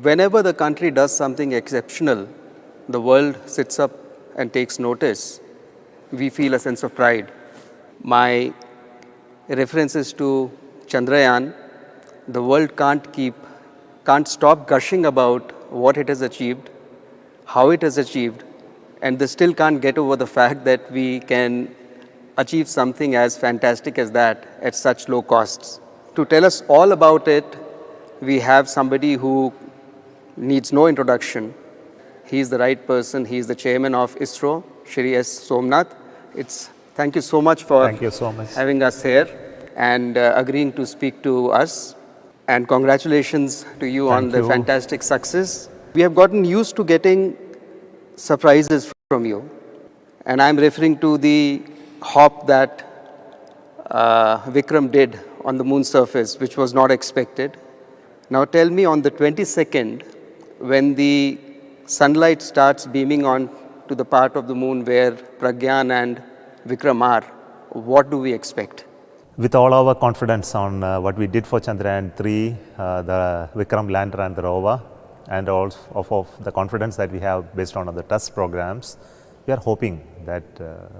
whenever the country does something exceptional, the world sits up and takes notice. We feel a sense of pride. My references to Chandrayaan, the world can't stop gushing about what it has achieved, how it has achieved, and they still can't get over the fact that we can achieve something as fantastic as that at such low costs. To tell us all about it, we have somebody who needs no introduction. He is the right person. He is the chairman of ISRO, Shri S Somanath. Thank you so much for having us here and agreeing to speak to us. And congratulations to you on the fantastic success. We have gotten used to getting surprises from you. And I'm referring to the hop that Vikram did on the moon surface, which was not expected. Now tell me, on the 22nd, when the sunlight starts beaming on to the part of the moon where Pragyan and Vikram are, what do we expect? With all our confidence on what we did for Chandrayaan 3, the Vikram lander and the rover, and also of the confidence that we have based on the test programs, we are hoping that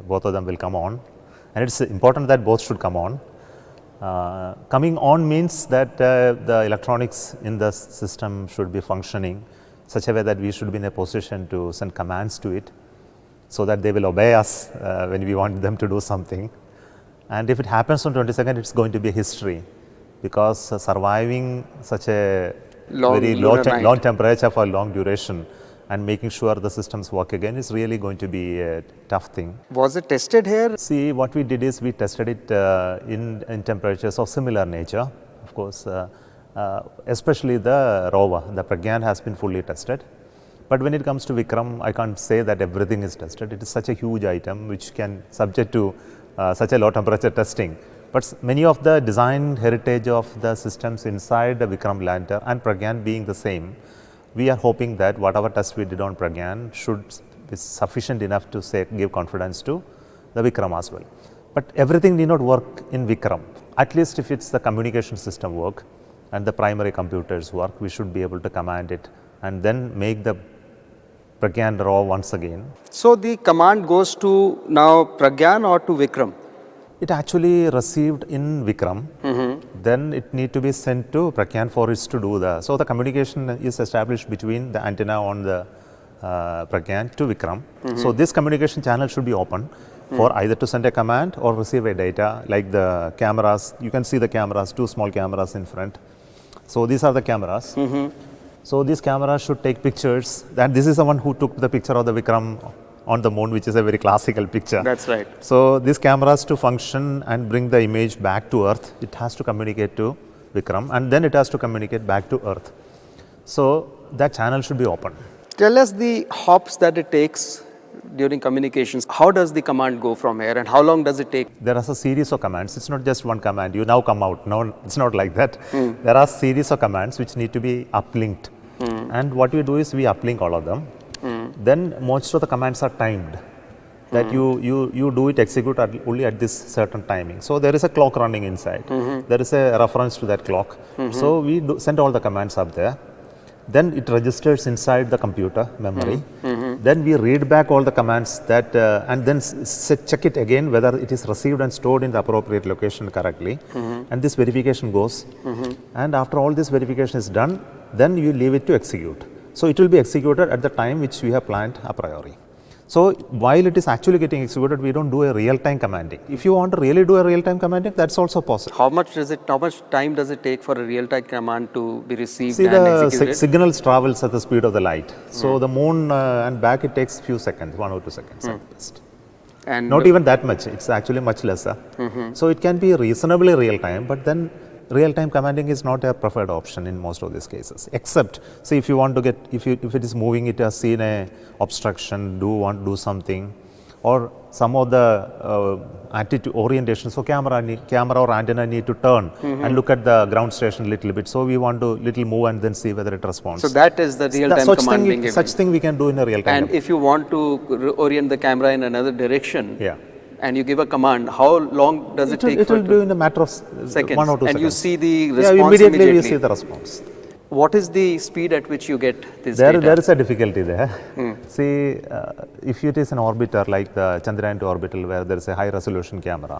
both of them will come on. And it's important that both should come on. Coming on means that the electronics in the system should be functioning such a way that we should be in a position to send commands to it so that they will obey us when we want them to do something. And if it happens on 22nd, it's going to be history, because surviving such a very low temperature for a long duration and making sure the systems work again is really going to be a tough thing. Was it tested here? See, what we did is we tested it in temperatures of similar nature. Of course, especially the rover, the Pragyan has been fully tested. But when it comes to Vikram, I can't say that everything is tested. It is such a huge item which can subject to such a low temperature testing. But many of the design heritage of the systems inside the Vikram lander and Pragyan being the same, we are hoping that whatever test we did on Pragyan should be sufficient enough to give confidence to the Vikram as well. But everything need not work in Vikram. At least if it's the communication system work and the primary computers work, we should be able to command it and then make the Pragyan raw once again. So the command goes to now Pragyan or to Vikram? It actually received in Vikram, then it need to be sent to Pragyan for it to do so the communication is established between the antenna on the Pragyan to Vikram. So this communication channel should be open for either to send a command or receive a data, like the cameras. You can see the cameras, two small cameras in front. So these are the cameras. So these cameras should take pictures. This is the one who took the picture of the Vikram on the moon, which is a very classical picture. That's right. So these cameras to function and bring the image back to Earth, it has to communicate to Vikram and then it has to communicate back to Earth. So that channel should be open. Tell us the hops that it takes during communications. How does the command go from here and how long does it take? There is a series of commands. It's not just one command, you now come out. No, it's not like that. There are series of commands which need to be uplinked. And what we do is we uplink all of them. Then most of the commands are timed, that you do it, execute only at this certain timing. So there is a clock running inside. There is a reference to that clock. So we send all the commands up there. Then it registers inside the computer memory. Then we read back all the commands that and then check it again whether it is received and stored in the appropriate location correctly. And this verification goes. And after all this verification is done, then you leave it to execute. So it will be executed at the time which we have planned a priori. So while it is actually getting executed, we don't do a real-time commanding. If you want to really do a real-time commanding, that's also possible. How much time does it take for a real-time command to be received and executed? The signals travels at the speed of the light. So the moon and back, it takes few seconds, 1 or 2 seconds at best. And not even that much, it's actually much lesser. So it can be reasonably real-time, but then real-time commanding is not a preferred option in most of these cases, except, say, if you want to get, if it is moving, it has seen a obstruction, want to do something, or some of the attitude orientation. So camera or antenna need to turn and look at the ground station a little bit. So we want to little move and then see whether it responds. So that is the real-time commanding. Such thing we can do in a real-time. And if you want to orient the camera in another direction, and you give a command, how long does it take? It will do in a matter of seconds. 1 or 2 seconds. And you see the response immediately. We see the response. What is the speed at which you get this There data? is a difficulty there. See, if it is an orbiter like the Chandrayaan 2 orbital where there is a high resolution camera,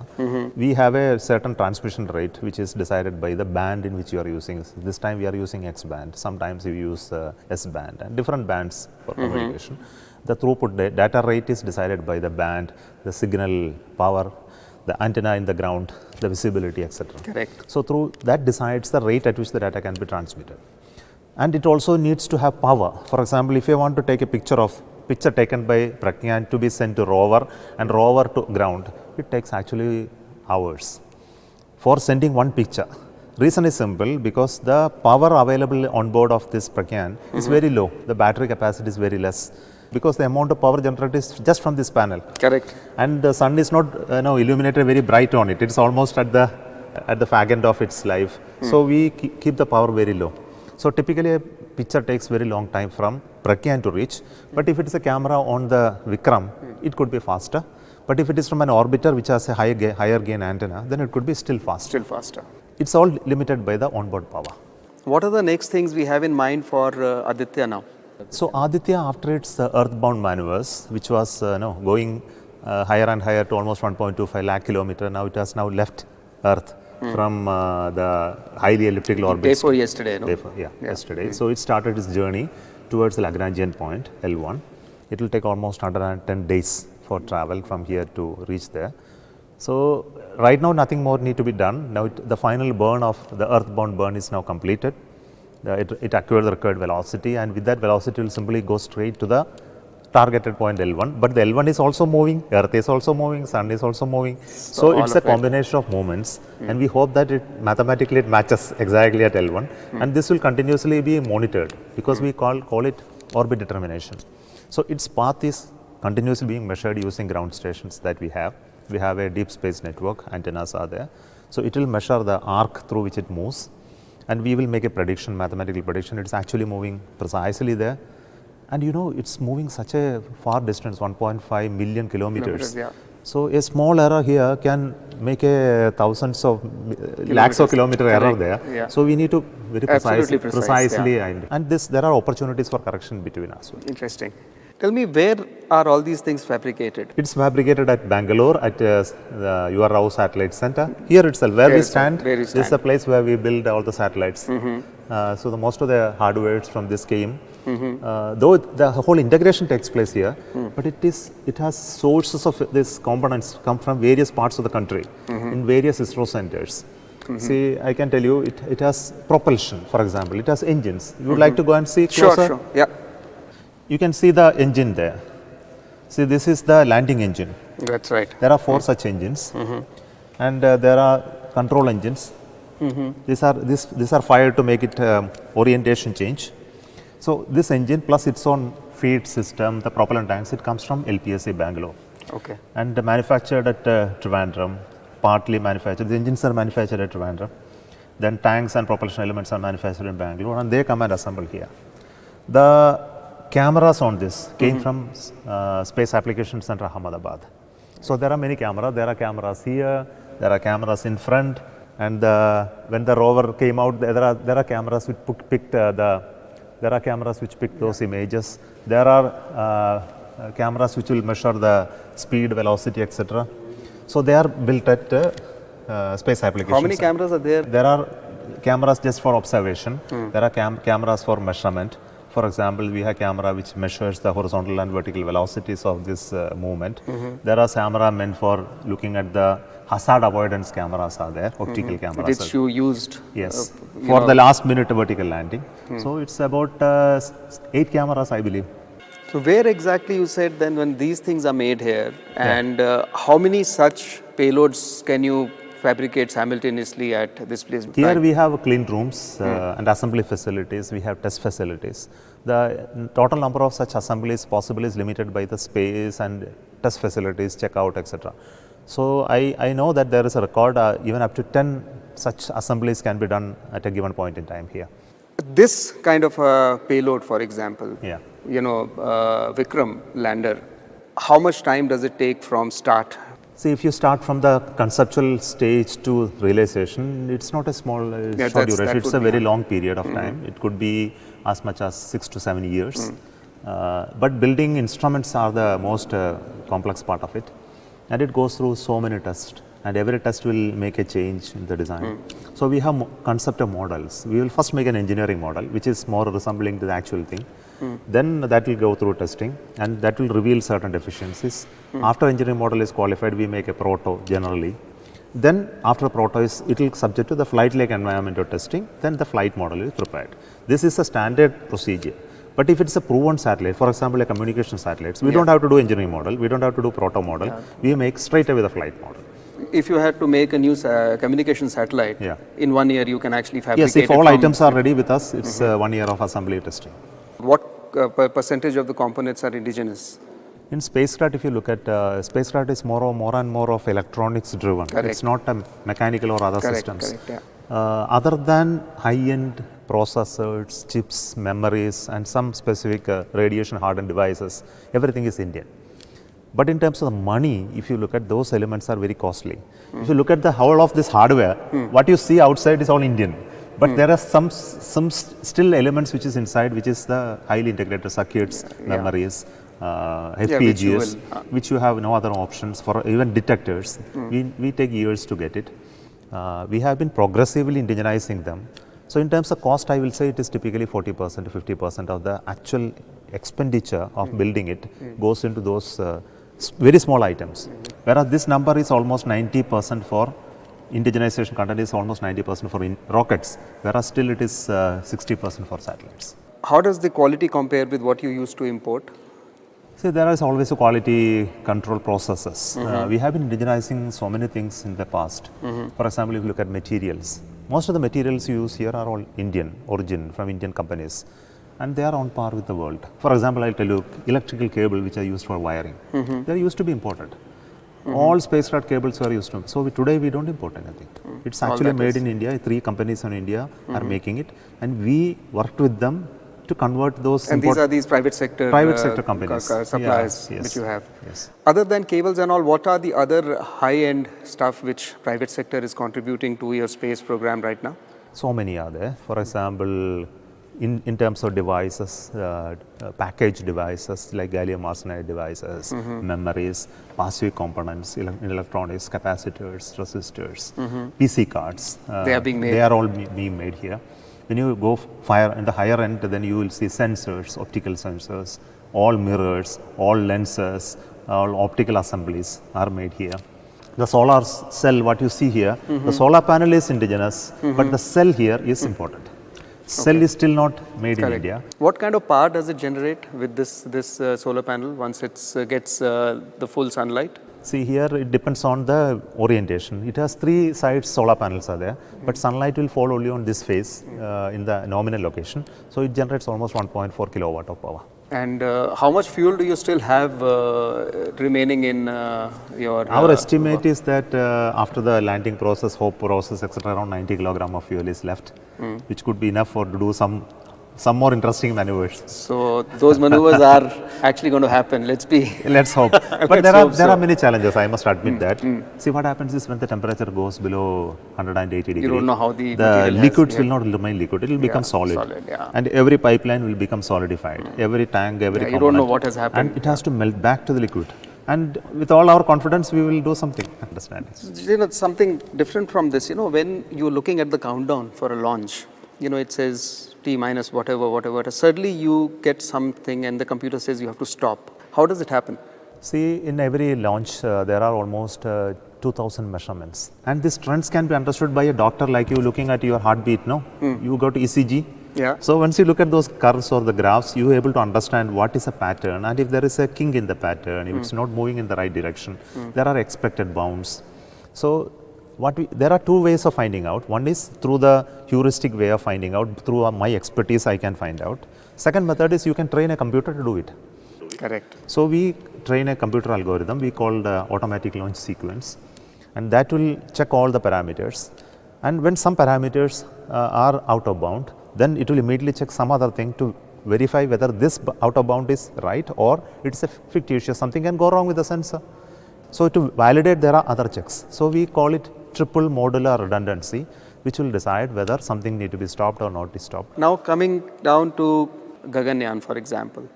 we have a certain transmission rate which is decided by the band in which you are using. This time we are using X band, sometimes we use S band and different bands for communication. The throughput data rate is decided by the band, the signal power, the antenna in the ground, the visibility, etc. Correct. So through that decides the rate at which the data can be transmitted. And it also needs to have power. For example, if you want to take a picture taken by Gaganyaan to be sent to rover and rover to ground, it takes actually hours for sending one picture. Reason is simple, because the power available on board of this Gaganyaan is very low. The battery capacity is very less, because the amount of power generated is just from this panel. Correct. And the sun is not illuminated very bright on it. It's almost at the fag end of its life. So we keep the power very low. So typically a picture takes very long time from Gaganyaan to reach. But if it is a camera on the Vikram, it could be faster. But if it is from an orbiter which has a higher gain antenna, then it could be still faster. Still faster. It's all limited by the onboard power. What are the next things we have in mind for Aditya now? So Aditya, after its earthbound maneuvers, which was going higher and higher to almost 1.25 lakh kilometer, now it has now left Earth from the highly elliptical orbit. Day 4 yesterday, no? Day 4, yesterday. So it started its journey towards the Lagrangian point, L1. It will take almost 110 days for travel from here to reach there. So right now nothing more need to be done. Now the final burn of the earthbound burn is now completed. It acquired the required velocity, and with that velocity it will simply go straight to the targeted point L1. But the L1 is also moving, Earth is also moving, Sun is also moving. So it's a combination of movements, and we hope that mathematically it matches exactly at L1. And this will continuously be monitored, because we call it orbit determination. So its path is continuously being measured using ground stations that we have. We have a deep space network, antennas are there. So it will measure the arc through which it moves. And we will make a prediction, mathematical prediction. It's actually moving precisely there. And it's moving such a far distance, 1.5 million kilometers. Yeah. So a small error here can make a thousands of lakhs of kilometer error there. Yeah. So we need to very precisely. Yeah. And there are opportunities for correction between us. Interesting. Tell me, where are all these things fabricated? It's fabricated at Bengaluru at the UR Rao Satellite Centre. Here itself, where we stand, this is the place where we build all the satellites. So most of the hardware from this came. Though the whole integration takes place here, but it has sources of these components come from various parts of the country in various ISRO centers. See, I can tell you, it has propulsion, for example. It has engines. You would like to go and see closer? Sure. Yeah. You can see the engine there. See, this is the landing engine. That's right. There are 4 such engines, and there are control engines. These are fired to make it orientation change. So this engine plus its own feed system, the propellant tanks, it comes from LPSA Bangalore. Okay. And manufactured at Trivandrum, partly manufactured. The engines are manufactured at Trivandrum. Then tanks and propulsion elements are manufactured in Bangalore, and they come and assemble here. The cameras on this came from Space Application Center, Ahmedabad. So there are many cameras. There are cameras here, there are cameras in front, and when the rover came out, there are cameras which picked those images. There are cameras which will measure the speed, velocity, etc. So they are built at Space Application. How many cameras are there? There are cameras just for observation. There are cameras for measurement. For example, we have camera which measures the horizontal and vertical velocities of this movement. There are camera meant for looking at the hazard avoidance cameras are there, optical cameras. Which you used. Yes, for the last minute vertical landing. So it's about 8 cameras, I believe. So where exactly you said then when these things are made here, and how many such payloads can you fabricate simultaneously at this place? Here we have clean rooms and assembly facilities, we have test facilities. The total number of such assemblies possible is limited by the space and test facilities, checkout, etc. So I know that there is a record, even up to 10 such assemblies can be done at a given point in time here. This kind of a payload, for example, Yeah. Vikram lander, how much time does it take from start See, if you start from the conceptual stage to realization, it's not a small short duration. It's a very long period of time. It could be as much as 6 to 7 years. But building instruments are the most complex part of it, and it goes through so many tests, and every test will make a change in the design. So we have concept of models. We will first make an engineering model, which is more resembling to the actual thing. Then that will go through testing, and that will reveal certain deficiencies. After engineering model is qualified, we make a proto generally. Then after proto it will subject to the flight-like environment of testing, then the flight model is prepared. This is a standard procedure. But if it's a proven satellite, for example, a communication satellites, we don't have to do engineering model, we don't have to do proto model, we make straight away the flight model. If you had to make a new communication satellite, in 1 year you can actually fabricate Yes, if all items are ready with us, it's 1 year of assembly testing. What percentage of the components are indigenous? In spacecraft, if you look at spacecraft is more and more of electronics driven. Correct. It's not a mechanical or other systems. Correct, Other than high-end processors, chips, memories, and some specific radiation hardened devices, everything is Indian. But in terms of the money, if you look at those elements are very costly. If you look at the whole of this hardware, what you see outside is all Indian. But there are some still elements which is inside, which is the highly integrated circuits, memories, FPGAs, which you have no other options for, even detectors. We take years to get it. We have been progressively indigenizing them. So in terms of cost, I will say it is typically 40% to 50% of the actual expenditure of building it goes into those very small items. Whereas this number is almost 90% for indigenization content is almost 90% for rockets, whereas still it is 60% for satellites. How does the quality compare with what you used to import? See, there is always a quality control processes. We have been indigenizing so many things in the past. For example, if you look at materials, most of the materials you use here are all Indian origin from Indian companies, and they are on par with the world. For example, I'll tell you, electrical cable which are used for wiring, they used to be imported. All spacecraft cables were used to. So today we don't import anything. It's actually made in India. 3 companies in India are making it, and we worked with them to convert those. And these are these private sector companies, suppliers which you have. Yes. Other than cables and all, what are the other high-end stuff which private sector is contributing to your space program right now? So many are there. For example, in terms of devices, packaged devices like gallium arsenide devices, memories, passive components, electronics, capacitors, resistors, PC cards. They are being made. They are all being made here. When you go in the higher end, then you will see sensors, optical sensors, all mirrors, all lenses, all optical assemblies are made here. The solar cell, what you see here, the solar panel is indigenous, but the cell here is imported. Cell is still not made in India. What kind of power does it generate with this solar panel once it gets the full sunlight? See, here it depends on the orientation. It has 3 sides solar panels are there, but sunlight will fall only on this face in the nominal location. So it generates almost 1.4 kilowatt of power. And how much fuel do you still have remaining in your... Our estimate is that after the landing process, hope process, etc., around 90 kilogram of fuel is left, which could be enough to do some more interesting maneuvers. So those maneuvers are actually going to happen. Let's hope. But there are many challenges, I must admit that. See, what happens is when the temperature goes below 180 degrees, you don't know how the liquids will not remain liquid, it will become solid. And every pipeline will become solidified. Every tank, every component. You don't know what has happened. And it has to melt back to the liquid. And with all our confidence, we will do something. Understand? Something different from this. When you're looking at the countdown for a launch, it says T minus whatever. Suddenly you get something and the computer says you have to stop. How does it happen? See, in every launch, there are almost 2,000 measurements. And these trends can be understood by a doctor like you looking at your heartbeat, no? You go to ECG. Yeah. So once you look at those curves or the graphs, you are able to understand what is a pattern, and if there is a kink in the pattern, if it's not moving in the right direction, there are expected bounds. So there are 2 ways of finding out. One is through the heuristic way of finding out. Through my expertise, I can find out. Second method is you can train a computer to do it. Correct. So we train a computer algorithm we call the automatic launch sequence, and that will check all the parameters. And when some parameters are out of bound, then it will immediately check some other thing to verify whether this out of bound is right or it's a fictitious, something can go wrong with the sensor. So to validate, there are other checks. So we call it triple modular redundancy, which will decide whether something need to be stopped or not be stopped. Now coming down to Gaganyaan, for example,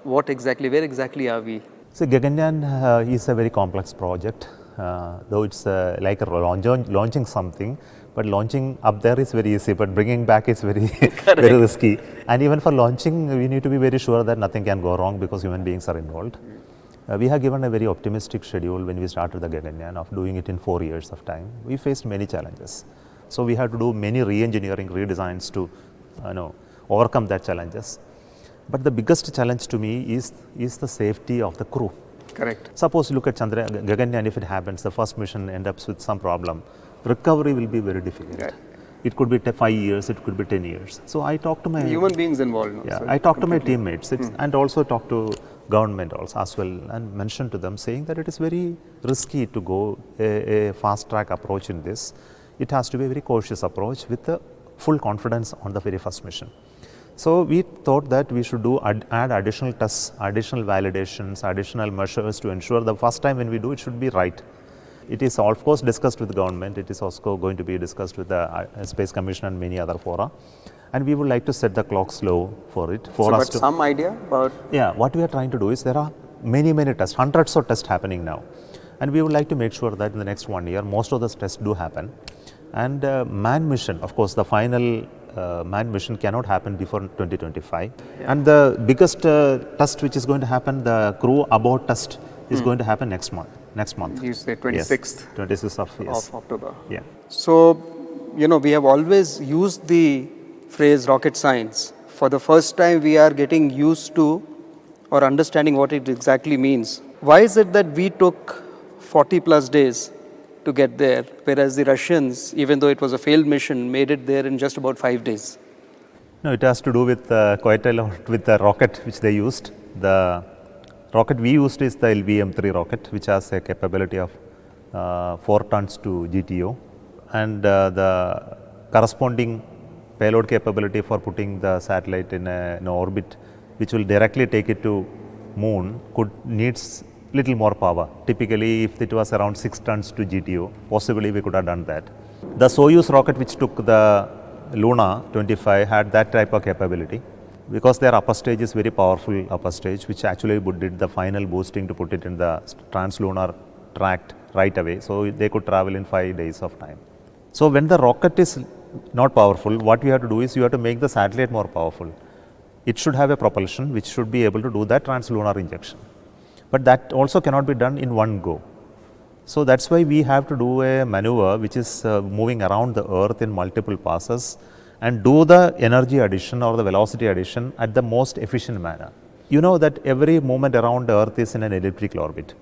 where exactly are we? So Gaganyaan is a very complex project, though it's like launching something, but launching up there is very easy, but bringing back is very, very risky. And even for launching, we need to be very sure that nothing can go wrong because human beings are involved. We have given a very optimistic schedule when we started the Gaganyaan of doing it in 4 years of time. We faced many challenges. So we had to do many re-engineering, redesigns to overcome that challenges. But the biggest challenge to me is the safety of the crew. Correct. Suppose you look at Gaganyaan, if it happens, the first mission ends up with some problem, recovery will be very difficult. Right. It could be 5 years, it could be 10 years. So I talked to my human beings involved. Yeah, so I talked to my teammates and also talked to government also as well, and mentioned to them saying that it is very risky to go a fast track approach in this. It has to be a very cautious approach with the full confidence on the very first mission. So we thought that we should add additional tests, additional validations, additional measures to ensure the first time when we do it should be right. It is of course discussed with the government. It is also going to be discussed with the Space Commission and many other fora. And we would like to set the clock slow for it. Some idea about? Yeah, what we are trying to do is there are many tests, hundreds of tests happening now. And we would like to make sure that in the next 1 year, most of those tests do happen. And manned mission, of course, the final manned mission cannot happen before 2025. Yeah. And the biggest test which is going to happen, the crew aboard test, is going to happen next month. You say 26th? Yes, 26th of October. Yeah. So, we have always used the phrase rocket science. For the first time, we are getting used to or understanding what it exactly means. Why is it that we took 40 plus days to get there, whereas the Russians, even though it was a failed mission, made it there in just about 5 days? No, it has to do with quite a lot with the rocket which they used. The rocket we used is the LVM-3 rocket, which has a capability of 4 tons to GTO, and the corresponding payload capability for putting the satellite in an orbit, which will directly take it to moon, needs little more power. Typically, if it was around 6 tons to GTO, possibly we could have done that. The Soyuz rocket which took the Luna 25 had that type of capability, because their upper stage is very powerful upper stage, which actually did the final boosting to put it in the translunar tract right away. So they could travel in 5 days of time. So when the rocket is not powerful, what we have to do is you have to make the satellite more powerful. It should have a propulsion which should be able to do that translunar injection. But that also cannot be done in one go. So that's why we have to do a maneuver which is moving around the Earth in multiple passes and do the energy addition or the velocity addition at the most efficient manner. You know that every movement around the Earth is in an elliptical orbit.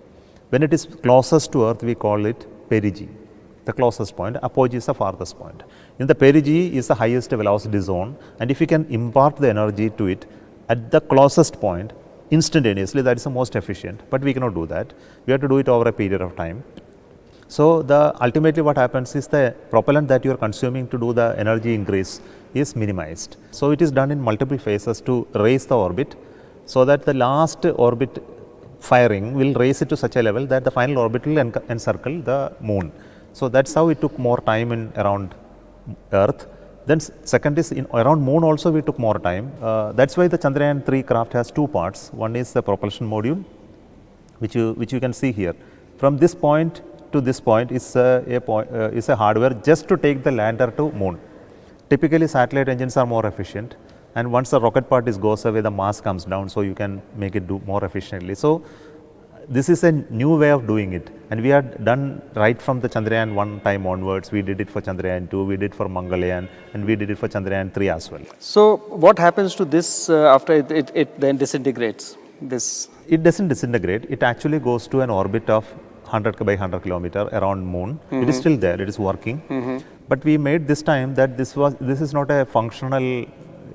When it is closest to Earth, we call it perigee, the closest point. Apogee is the farthest point. In the perigee is the highest velocity zone, and if you can impart the energy to it at the closest point instantaneously, that is the most efficient. But we cannot do that. We have to do it over a period of time. So ultimately what happens is the propellant that you are consuming to do the energy increase is minimized. So it is done in multiple phases to raise the orbit, so that the last orbit firing will raise it to such a level that the final orbit will encircle the moon. So that's how it took more time in around Earth. Then second is around moon also we took more time. That's why the Chandrayaan-3 craft has 2 parts. One is the propulsion module, which you can see here. From this point to this point is a hardware just to take the lander to moon. Typically satellite engines are more efficient, and once the rocket part goes away, the mass comes down, so you can make it do more efficiently. So this is a new way of doing it, and we had done right from the Chandrayaan-1 time onwards. We did it for Chandrayaan-2, we did for Mangalyaan, and we did it for Chandrayaan-3 as well. So what happens to this after it then disintegrates? It doesn't disintegrate. It actually goes to an orbit of 100 by 100 kilometer around moon. It is still there. It is working. But we made this time that this is not a functional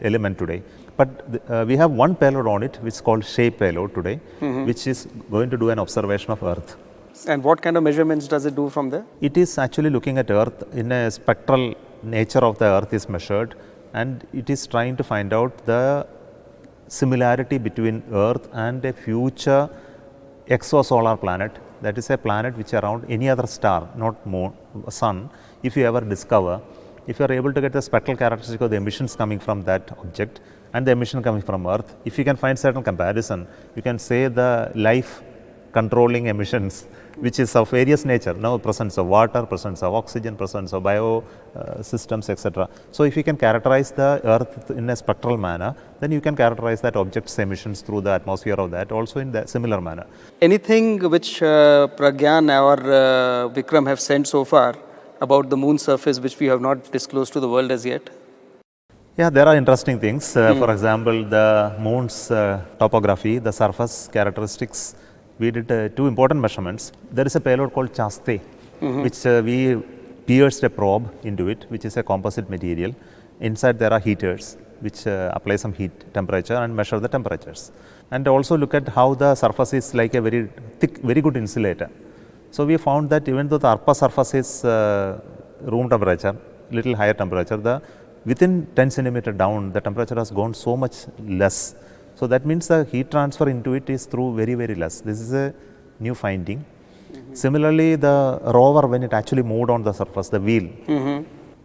element today. But we have one payload on it, which is called SHAPE payload today, which is going to do an observation of Earth. And what kind of measurements does it do from there? It is actually looking at Earth in a spectral nature of the Earth is measured, and it is trying to find out the similarity between Earth and a future exosolar planet that is a planet which around any other star, not moon, sun, if you ever discover, if you are able to get the spectral characteristic of the emissions coming from that object and the emission coming from Earth, if you can find certain comparison, you can say the life controlling emissions, which is of various nature, presence of water, presence of oxygen, presence of bio systems, etc. So if you can characterize the Earth in a spectral manner, then you can characterize that object's emissions through the atmosphere of that also in that similar manner. Anything which Pragyan or Vikram have sent so far about the moon surface which we have not disclosed to the world as yet? Yeah, there are interesting things. For example, the moon's topography, the surface characteristics. We did two important measurements. There is a payload called Chaste, which we pierced a probe into it, which is a composite material. Inside there are heaters, which apply some heat temperature and measure the temperatures. And also look at how the surface is like a very thick, very good insulator. So we found that even though the upper surface is room temperature, little higher temperature, within 10 centimeter down, the temperature has gone so much less. So that means the heat transfer into it is through very, very less. This is a new finding. Similarly, the rover, when it actually moved on the surface, the wheel,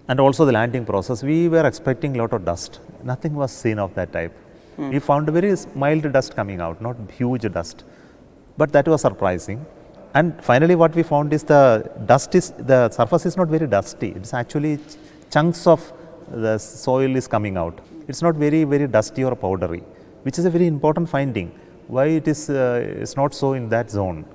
and also the landing process, we were expecting a lot of dust. Nothing was seen of that type. We found a very mild dust coming out, not huge dust. But that was surprising. And finally, what we found is the surface is not very dusty. It's actually chunks of the soil is coming out. It's not very, very dusty or powdery, which is a very important finding. Why it is not so in that zone?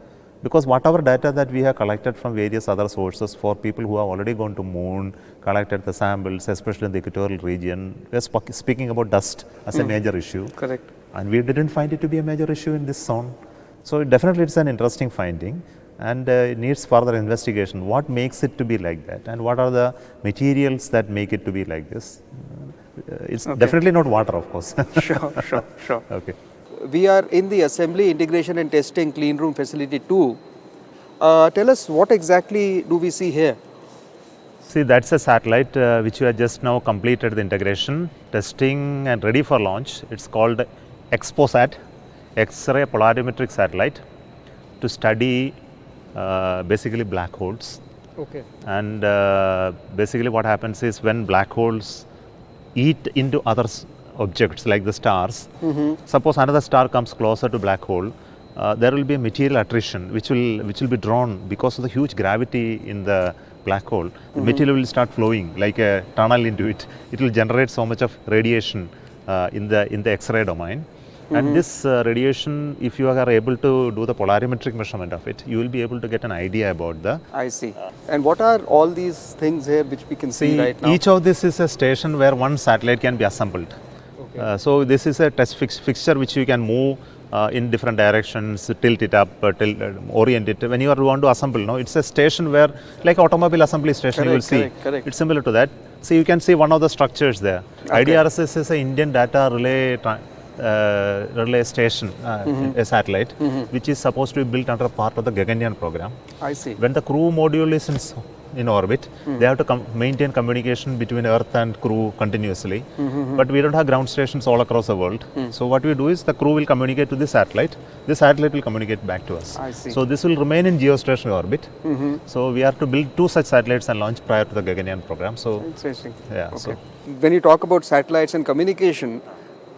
Because whatever data that we have collected from various other sources for people who have already gone to moon, collected the samples, especially in the equatorial region, we are speaking about dust as a major issue. Correct. And we didn't find it to be a major issue in this zone. So definitely it's an interesting finding, and it needs further investigation. What makes it to be like that, and what are the materials that make it to be like this? It's definitely not water, of course. Sure. Okay. We are in the Assembly, Integration and Testing Clean Room Facility 2. Tell us, what exactly do we see here? See, that's a satellite which we have just now completed the integration, testing and ready for launch. It's called XPOSat, X-ray polarimetric satellite, to study basically black holes. Okay. And basically what happens is when black holes eat into other objects like the stars, suppose another star comes closer to black hole, there will be a material attrition which will be drawn because of the huge gravity in the black hole. The material will start flowing like a tunnel into it. It will generate so much of radiation in the X-ray domain. And this radiation, if you are able to do the polarimetric measurement of it, you will be able to get an idea about the... I see. And what are all these things here which we can see right now? Each of this is a station where one satellite can be assembled. Okay. So this is a test fixture which you can move in different directions, tilt it up, orient it. When you want to assemble, it's a station where, like automobile assembly station, you will see. Correct. It's similar to that. So you can see one of the structures there. Okay. IDRSS is an Indian data relay station, a satellite, which is supposed to be built under part of the Gaganyaan program. I see. When the crew module is in orbit, they have to maintain communication between Earth and crew continuously. But we don't have ground stations all across the world. So what we do is the crew will communicate to the satellite will communicate back to us. I see. So this will remain in geostationary orbit. So we have to build 2 such satellites and launch prior to the Gaganyaan program. So interesting. Yeah. Okay. So when you talk about satellites and communication,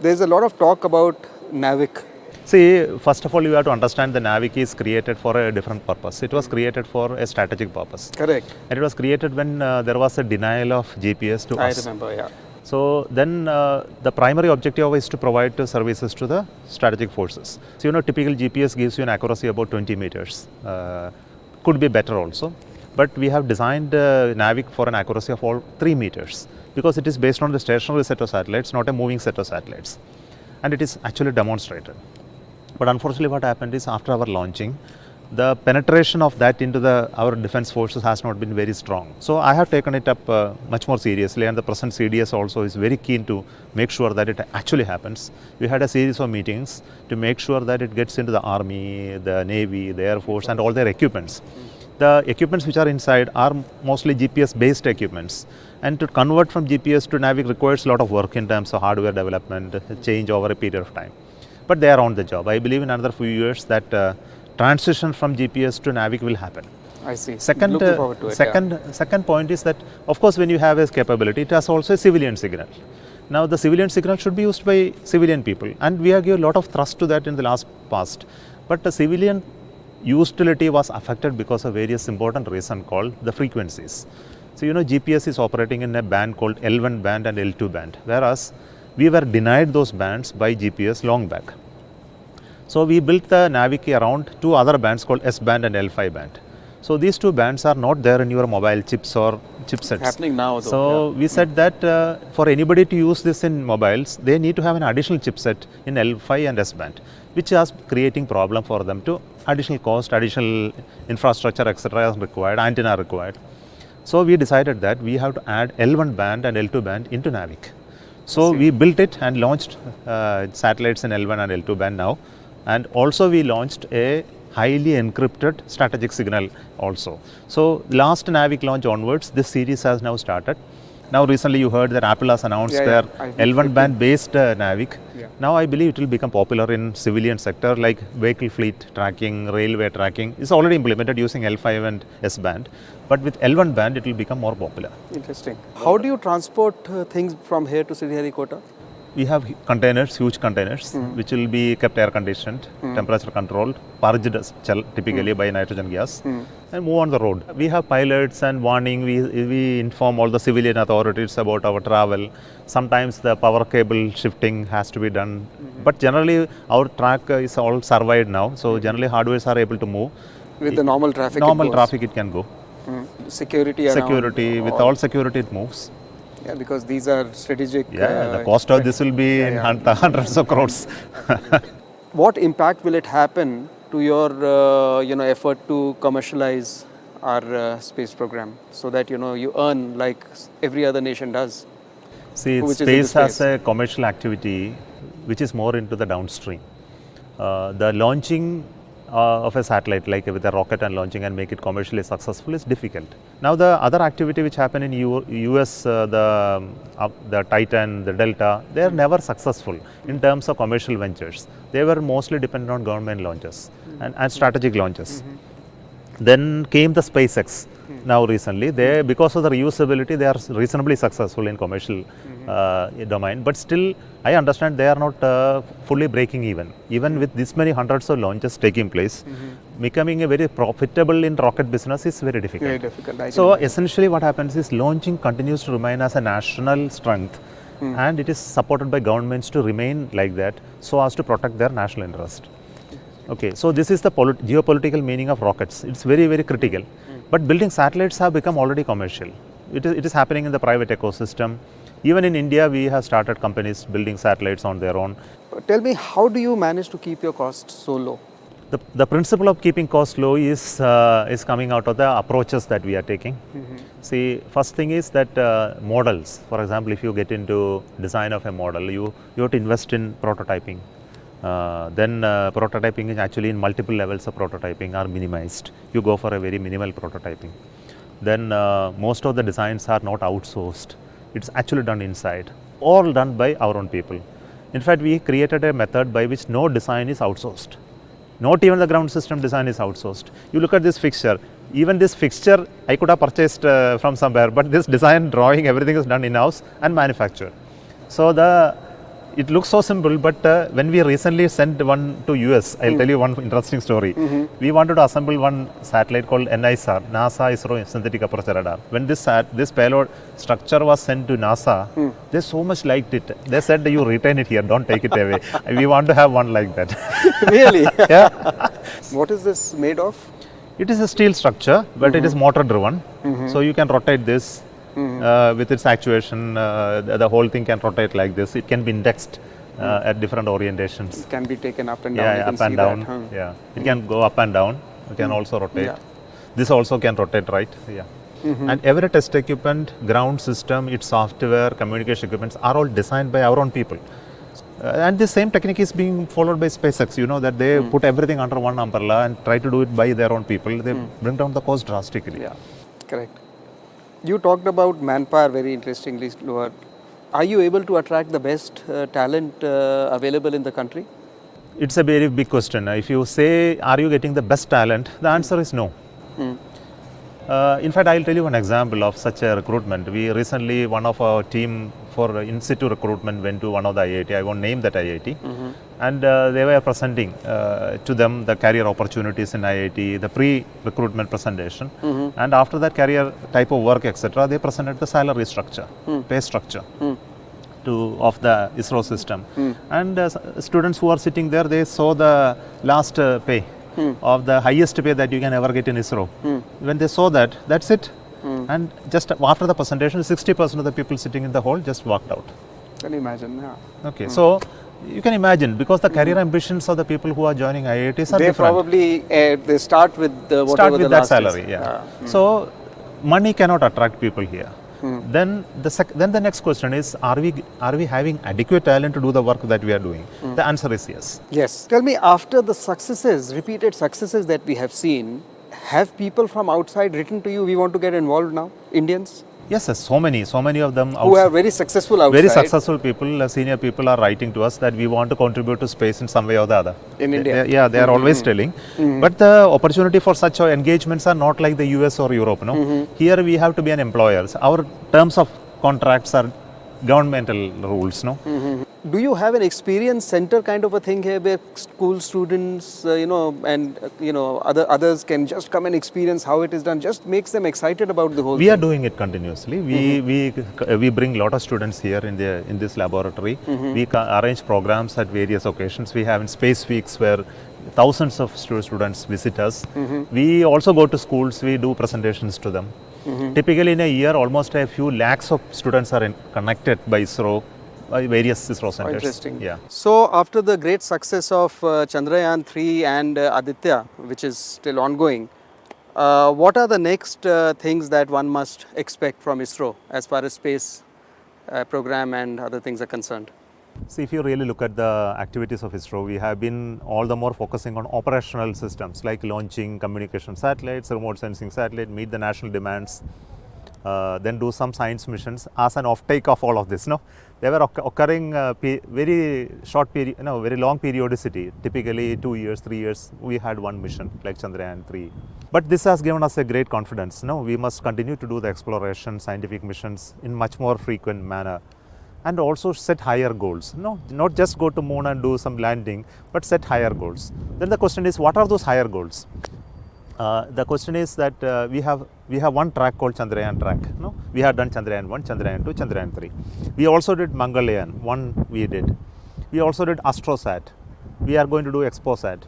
there's a lot of talk about NAVIC. See, first of all, you have to understand the NAVIC is created for a different purpose. It was created for a strategic purpose. Correct. And it was created when there was a denial of GPS to us. I remember, yeah. So then the primary objective is to provide services to the strategic forces. So typical GPS gives you an accuracy about 20 meters. Could be better also. But we have designed NAVIC for an accuracy of all 3 meters because it is based on the stationary set of satellites, not a moving set of satellites. And it is actually demonstrated. But unfortunately what happened is after our launching, the penetration of that into our defense forces has not been very strong. So I have taken it up much more seriously, and the present CDS also is very keen to make sure that it actually happens. We had a series of meetings to make sure that it gets into the Army, the Navy, the Air Force and all their equipments. The equipments which are inside are mostly GPS based equipments, and to convert from GPS to NAVIC requires a lot of work in terms of hardware development, change over a period of time. But they are on the job. I believe in another few years that transition from GPS to NAVIC will happen. I see. Second, Looking forward to it. second point is that, of course, when you have a capability, it has also a civilian signal. Now, the civilian signal should be used by civilian people, and we have given a lot of thrust to that in the last past. But the civilian utility was affected because of various important reasons called the frequencies. So, GPS is operating in a band called L1 band and L2 band, whereas we were denied those bands by GPS long back. So, we built the NAVIC around two other bands called S band and L5 band. So, these two bands are not there in your mobile chips or chipsets. Happening now, though. So, we said that for anybody to use this in mobiles, they need to have an additional chipset in L5 and S band, which is creating problem for them to additional cost, additional infrastructure, etc. is required, antenna required. So, we decided that we have to add L1 band and L2 band into NAVIC. So, we built it and launched satellites in L1 and L2 band now, and also we launched a highly encrypted strategic signal also. So, last NAVIC launch onwards, this series has now started. Now, recently you heard that Apple has announced their L1 band based NAVIC. Yeah. Now, I believe it will become popular in civilian sector like vehicle fleet tracking, railway tracking. It's already implemented using L5 and S band, but with L1 band it will become more popular. Interesting. How do you transport things from here to Sriharikota? We have containers, huge containers, which will be kept air conditioned, temperature controlled, purged typically by nitrogen gas, and move on the road. We have pilots and warning. We inform all the civilian authorities about our travel. Sometimes the power cable shifting has to be done, but generally our track is all surveyed now. So generally hardwares are able to move. With the normal traffic. Normal traffic it can go. Security around. Security, with all security it moves. Yeah, because these are strategic. The cost of this will be in hundreds of crores. What impact will it happen to your effort to commercialize our space program, so that you earn like every other nation does? See, space has a commercial activity which is more into the downstream. The launching of a satellite, like with a rocket and launching and make it commercially successful, is difficult. Now, the other activity which happened in US, the Titan, the Delta, they are never successful in terms of commercial ventures. They were mostly dependent on government launches and strategic launches. Then came the SpaceX. Now recently, because of the reusability, they are reasonably successful in commercial domain. But still, I understand they are not fully breaking even. Even with this many hundreds of launches taking place, becoming a very profitable in rocket business is very difficult. Very difficult. So essentially, what happens is launching continues to remain as a national strength, and it is supported by governments to remain like that, so as to protect their national interest. Okay, so this is the geopolitical meaning of rockets. It's very, very critical. But building satellites have become already commercial. It is happening in the private ecosystem. Even in India, we have started companies building satellites on their own. Tell me, how do you manage to keep your costs so low? The principle of keeping costs low is coming out of the approaches that we are taking. See, first thing is that models. For example, if you get into design of a model, you have to invest in prototyping. Then prototyping is actually in multiple levels of prototyping are minimized. You go for a very minimal prototyping. Then most of the designs are not outsourced. It's actually done inside, all done by our own people. In fact, we created a method by which no design is outsourced. Not even the ground system design is outsourced. You look at this fixture. Even this fixture I could have purchased from somewhere, but this design, drawing, everything is done in-house and manufactured. So it looks so simple, but when we recently sent one to US, I'll tell you one interesting story. We wanted to assemble one satellite called NISR, NASA ISRO Synthetic Aperture Radar. When this payload structure was sent to NASA, they so much liked it. They said, you retain it here, don't take it away. We want to have one like that. Really? Yeah. What is this made of? It is a steel structure, but it is motor driven. So you can rotate this. With its actuation, the whole thing can rotate like this. It can be indexed at different orientations. It can be taken up and down. Yeah, up and down. Yeah, it can go up and down. It can also rotate. Yeah. This also can rotate, right? Yeah. And every test equipment, ground system, its software, communication equipments are all designed by our own people. And the same technique is being followed by SpaceX. You know that they put everything under one umbrella and try to do it by their own people. They bring down the cost drastically. Yeah, correct. You talked about manpower very interestingly, Stuart. Are you able to attract the best talent available in the country? It's a very big question. If you say, are you getting the best talent? The answer is no. In fact, I'll tell you one example of such a recruitment. We recently, one of our team for in situ recruitment went to one of the IIT. I won't name that IIT. And they were presenting to them the career opportunities in IIT, the pre-recruitment presentation. And after that career type of work, etc., they presented the salary structure, pay structure. Of the ISRO system. And students who are sitting there, they saw the last pay of the highest pay that you can ever get in ISRO. When they saw that, that's it. And just after the presentation, 60% of the people sitting in the hall just walked out. Can you imagine? Yeah. Okay, so you can imagine, because the career ambitions of the people who are joining IITs are They different. probably they start with whatever Start with the that last salary, is. yeah. So money cannot attract people here. Then the next question is, are we having adequate talent to do the work that we are doing? The answer is yes. Yes. Tell me, after the successes, repeated successes that we have seen, have people from outside written to you, we want to get involved now, Indians? Yes, so many of them Who are very successful outside. very successful people, senior people are writing to us that we want to contribute to space in some way or the other. In India? They are always telling. But the opportunity for such engagements are not like the US or Europe. No? Here we have to be an employer. Our terms of contracts are governmental rules. No? Do you have an experience center kind of a thing here where school students, and others can just come and experience how it is done? Just makes them excited about the whole We thing. are doing it continuously. We bring a lot of students here in this laboratory. We arrange programs at various occasions. We have space weeks where thousands of students visit us. We also go to schools. We do presentations to them. Typically in a year, almost a few lakhs of students are connected by ISRO. Various ISRO centers. Interesting. Yeah. So, after the great success of Chandrayaan 3 and Aditya, which is still ongoing, what are the next things that one must expect from ISRO as far as space program and other things are concerned? See, if you really look at the activities of ISRO, we have been all the more focusing on operational systems like launching communication satellites, remote sensing satellite, meet the national demands, then do some science missions as an off-take of all of this. No, they were occurring very short period, very long periodicity. Typically 2 years, 3 years, we had one mission like Chandrayaan 3. But this has given us a great confidence. No, we must continue to do the exploration, scientific missions in much more frequent manner, and also set higher goals. No, not just go to moon and do some landing, but set higher goals. Then the question is, what are those higher goals? The question is that we have one track called Chandrayaan track. No, we have done Chandrayaan 1, Chandrayaan 2, Chandrayaan 3. We also did Mangalyaan 1. We did. We also did AstroSat. We are going to do ExpoSat.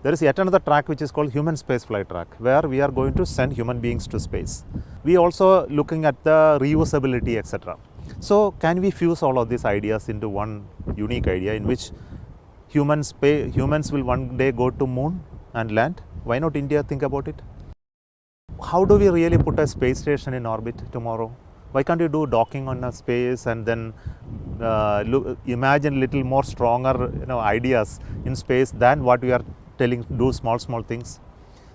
There is yet another track which is called Human Spaceflight track, where we are going to send human beings to space. We also looking at the reusability, etc. So, can we fuse all of these ideas into one unique idea in which humans will one day go to moon and land? Why not India think about it? How do we really put a space station in orbit tomorrow? Why can't you do docking on a space and then imagine little more stronger ideas in space than what we are telling, do small things.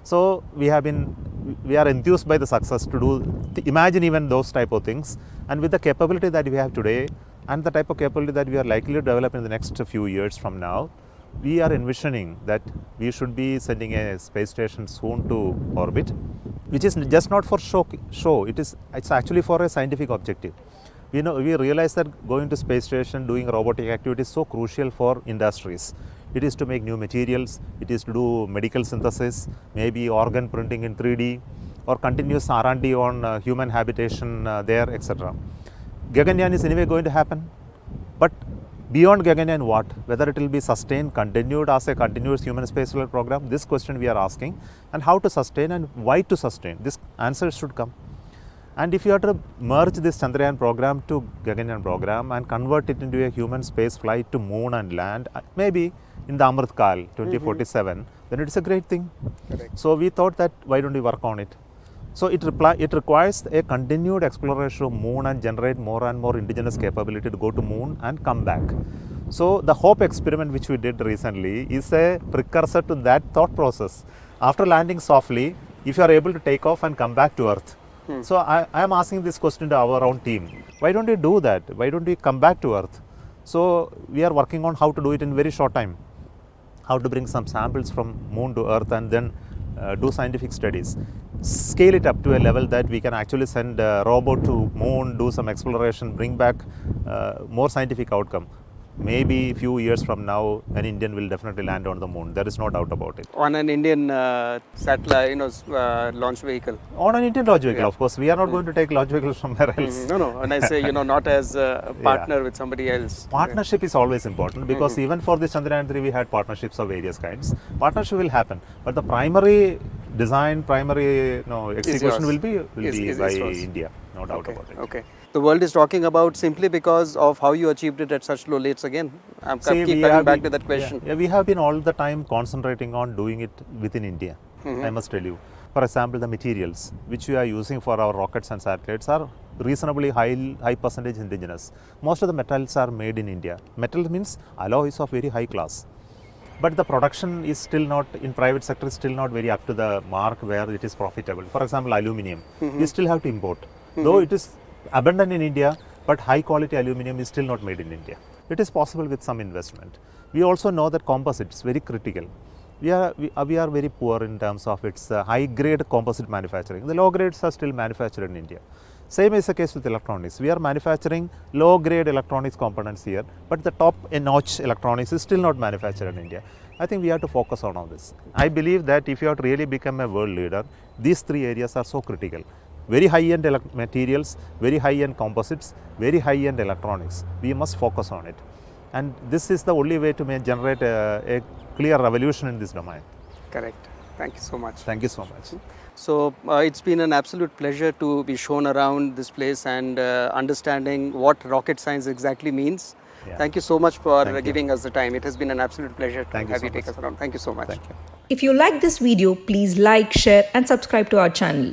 So we are enthused by the success to imagine even those type of things, and with the capability that we have today and the type of capability that we are likely to develop in the next few years from now, we are envisioning that we should be sending a space station soon to orbit, which is just not for show. It's actually for a scientific objective. We realize that going to space station, doing robotic activity is so crucial for industries. It is to make new materials, it is to do medical synthesis, maybe organ printing in 3D, or continuous R&D on human habitation there, etc. Gaganyaan is anyway going to happen, but beyond Gaganyaan, what? Whether it will be sustained, continued as a continuous human spaceflight program, this question we are asking, and how to sustain and why to sustain. This answer should come. And if you have to merge this Chandrayaan program to Gaganyaan program and convert it into a human space flight to moon and land, maybe in the Amrit Kal 2047, then it is a great thing. Correct. So we thought that why don't we work on it? So it requires a continued exploration of moon and generate more and more indigenous capability to go to moon and come back. So the HOPE experiment which we did recently is a precursor to that thought process. After landing softly, if you are able to take off and come back to Earth. So I am asking this question to our own team. Why don't we do that? Why don't we come back to Earth? So we are working on how to do it in very short time. how to bring some samples from moon to earth and then do scientific studies. Scale it up to a level that we can actually send a robot to moon, do some exploration, bring back more scientific outcome. Maybe a few years from now, an Indian will definitely land on the moon. There is no doubt about it. On an Indian satellite, launch vehicle. On an Indian launch vehicle, Yeah. of course. We are not going to take launch vehicles somewhere else. No, when I say, not as a partner with somebody else. Partnership is always important because even for the Chandrayaan 3, we had partnerships of various kinds. Partnership will happen, but the primary design, primary execution yours. will be Is by yours. India, no doubt about it. Okay. The world is talking about simply because of how you achieved it at such low rates again. I'm See, keep we coming have back been- to that question. Yeah, we have been all the time concentrating on doing it within India. I must tell you. For example, the materials which we are using for our rockets and satellites are reasonably high percentage indigenous. Most of the metals are made in India. Metal means alloys of very high class. But the production is still not, in private sector, is still not very up to the mark where it is profitable. For example, aluminium, we still have to import. Though it is abundant in India, but high quality aluminium is still not made in India. It is possible with some investment. We also know that composite is very critical. We are very poor in terms of its high grade composite manufacturing. The low grades are still manufactured in India. Same is the case with electronics. We are manufacturing low grade electronics components here, but the top notch electronics is still not manufactured in India. I think we have to focus on all this. I believe that if you have to really become a world leader, these three areas are so critical. Very high end materials, very high end composites, very high end electronics. We must focus on it. And this is the only way to generate a clear revolution in this domain. Correct. Thank you so much. Thank you so much. So it's been an absolute pleasure to be shown around this place and understanding what rocket science exactly means. Yeah. Thank you so much for Thank you. giving us the time. It has been an absolute pleasure to Thank you have so you take much. us around. Thank you so much. Thank you. If you like this video, please like, share and subscribe to our channel.